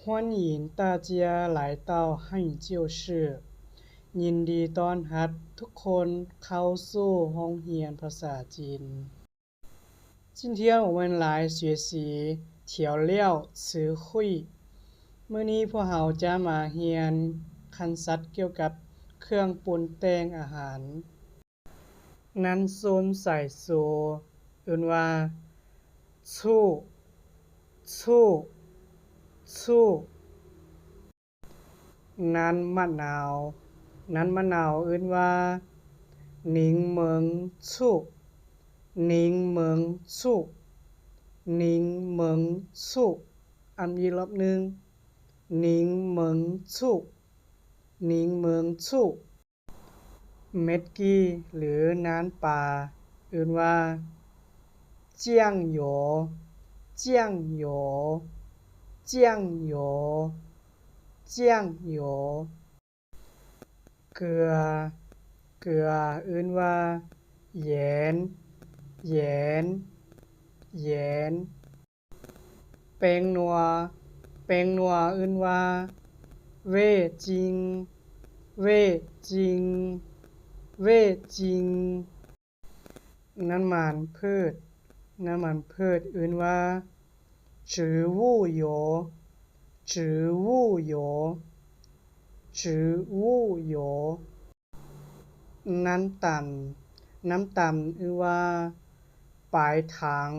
欢迎大家来到汉语教室ยินดีต้อนรับทุกคนเข้าสู่ห้องเรียนภาษาจีน今天我们来学习调料词汇มื้อนี้พวกเราจะมาเรียนคำศัพท์เกี่ยวกับเครื่องปรุงแต่งอาหารนั้นส้มสายโซเอิ้นว่าชู่นั้นมะนาวเอิ้นว่านิงเมิงชู่อันอีกรอบหนึ่งนิงเมิงชู่เม็ดกี้หรือน้ำปลาเอิ้นว่าเจียงโหยวเกลือเอิ้นว่าแหยนแป้งนัวเอิ้นว่าเว่จิงน้ำมันพืชเอิ้นว่าจือวู่โหยวน้ำตาลเอิ้นว่าปลายถัง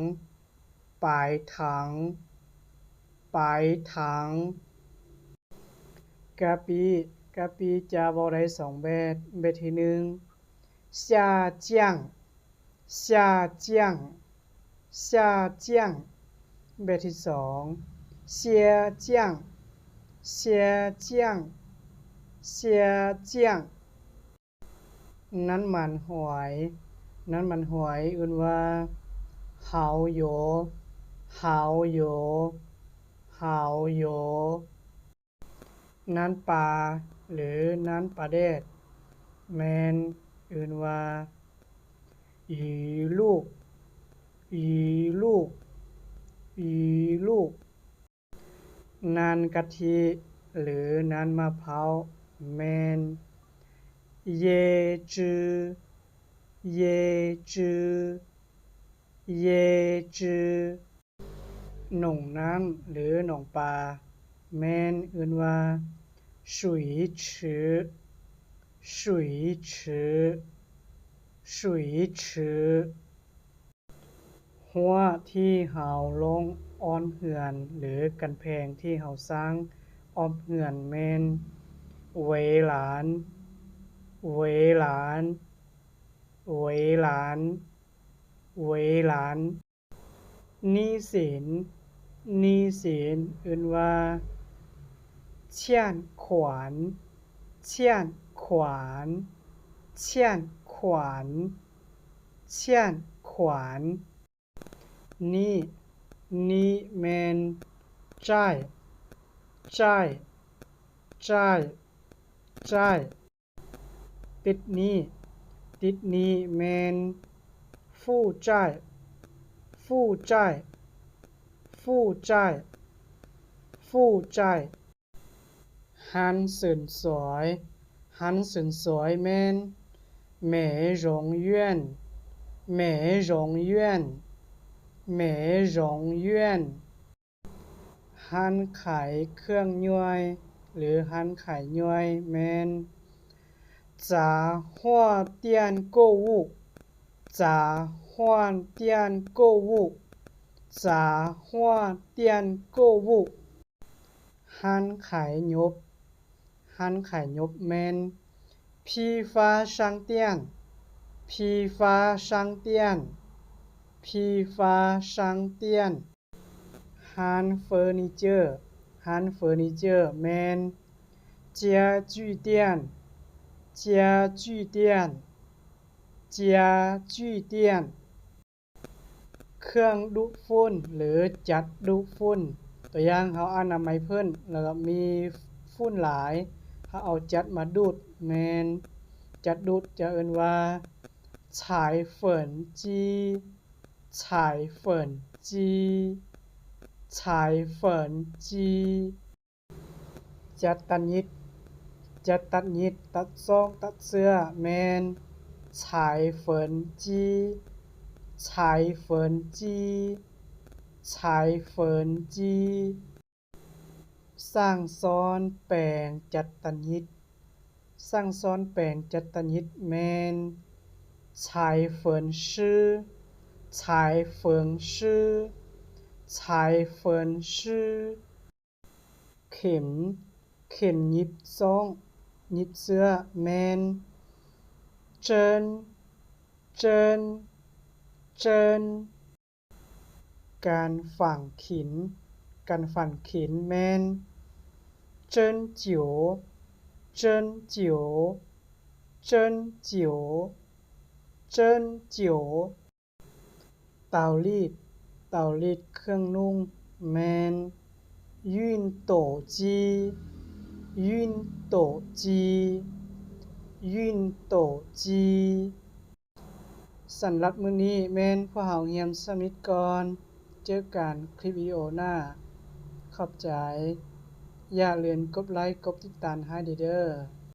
กะปิจะเว้าได้สองแบบที่หนึ่ง虾酱แบบที่สองเสีย酱น้ำมันหอยเอิ้นว่า蚝油น้ำปลาหรือน้ำปลาแดกแม่นเอิ้นว่าอีลูกน้ำกะทิหรือน้ำมะพร้าวแม่นเยจือหนองน้ำหรือหนองปลาแม่นเอิ้นว่าสุยฉือหัวที่เฮาลงอ้อมเรือนหรือกันแพงที่เฮาสร้างอ้อมเรือนแม่นเวหลานหนี้สินเอิ้นว่าเชี่ยนขวานนี่แม่นจ่ายติดนี้แม่นฟู่จ่ายหันเสินสวยแม่นแหม่หรงเยื่อนหันขายเครื่องย่อยหรือหันขายย่อยแม่น杂货店购物หันขายยบแม่น批发商店หันเฟอร์นิเจอร์แม่น家具店เครื่องดูดฝุ่นหรือจัดดูดฝุ่นตัวอย่างเฮาอนามัยเพิ่นแล้วก็มีฝุ่นหลายเฮาเอาจัดมาดูดแม่นจัดดูดจะเอิ้นว่าฉายเฟิ่นจี จัดตัดยิดจัดตัดยิดตัดซอกตัดเสื้อแมนฉายเฟินจีฉายเฟินจีฉายเฟินจีสร้างซ้อนแปลงจัดตัดยิดสร้างซ้อนแปลงจัดตัดยิดแมนฉายเฟินชื่อฉายเฟิงชื่อฉายเฟินชื่อเข็มเข็มยิบซ่องยิบเสื้อแมนเจินเจินเจินการฝังขินการฝังขินแมนเจินจิ๋วเจินจิ๋วเจินจิ๋วเจินจิ๋วเตารีดเตารีดเครื่องนุ่งแมนยื่นโตจียื่นโตจียื่นโตจีสำหรับมื้อนี้แม่นพวกเราเรียนสมิทก่อนเจอกันคลิปวิดีโอหน้าขอบใจอย่าลืมกดไลค์กดติดตามให้เด้อ